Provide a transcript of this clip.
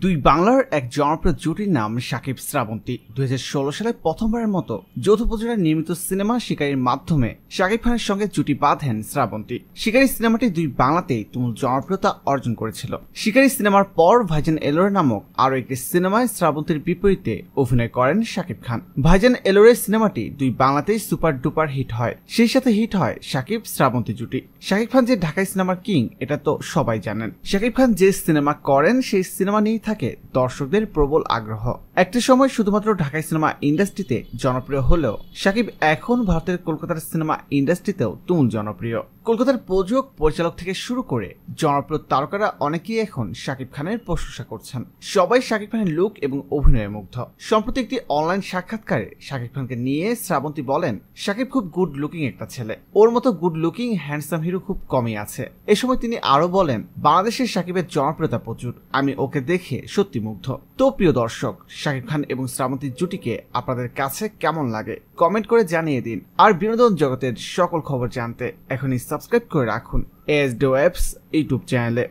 দুই বাংলার এক জনপ্রিয় জুটির নাম শাকিব শ্রাবন্তী। 2016 সালে প্রথমবারের মতো যৌথ প্রযোজনায় নির্মিত সিনেমা শিকারীর মাধ্যমে শাকিব খানের সঙ্গে জুটি বাঁধেন শ্রাবন্তী। শিকারী সিনেমাটি দুই বাংলাতেই তুমুল জনপ্রিয়তা অর্জন করেছিল। শিকারী সিনেমার পর ভাইজান এলোরে নামক আরও একটি সিনেমায় শ্রাবন্তীর বিপরীতে অভিনয় করেন শাকিব খান। ভাইজান এলোরে সিনেমাটি দুই বাংলাতেই সুপার ডুপার হিট হয়, সেই সাথে হিট হয় শাকিব শ্রাবন্তী জুটি। শাকিব খান যে ঢাকাই সিনেমার কিং এটা তো সবাই জানেন। শাকিব খান যে সিনেমা করেন সেই সিনেমা নিয়ে থাকে দর্শকদের প্রবল আগ্রহ। একটা সময় শুধুমাত্র ঢাকাই সিনেমা ইন্ডাস্ট্রিতে জনপ্রিয় হলেও শাকিব এখন ভারতের কলকাতার সিনেমা ইন্ডাস্ট্রিতেও তুমুল জনপ্রিয়। কলকাতার প্রযোজক পরিচালক থেকে শুরু করে জনপ্রিয় তারকারা অনেকেই এখন শাকিব খানের প্রশংসা করছেন। সবাই শাকিব খানের লুক এবং অভিনয়ে মুগ্ধ। সম্প্রতি একটি অনলাইন সাক্ষাৎকারে শাকিব খানকে নিয়ে শ্রাবন্তী বলেন, শাকিব খুব গুড লুকিং একটা ছেলে, ওর মতো গুড লুকিং হ্যান্ডসাম হিরো খুব কমই আছে। এ সময় তিনি আরো বলেন, বাংলাদেশের শাকিবের জনপ্রিয়তা প্রচুর, আমি ওকে দেখে সত্যি মুগ্ধ। তো প্রিয় দর্শক, শাকিব খান এবং শ্রাবন্তীর জুটিকে আপনাদের কাছে কেমন লাগে কমেন্ট করে জানিয়ে দিন। আর বিনোদন জগতের সকল খবর জানতে এখনই সাবস্ক্রাইব করে রাখুন ASD Webs ইউটিউব চ্যানেলে।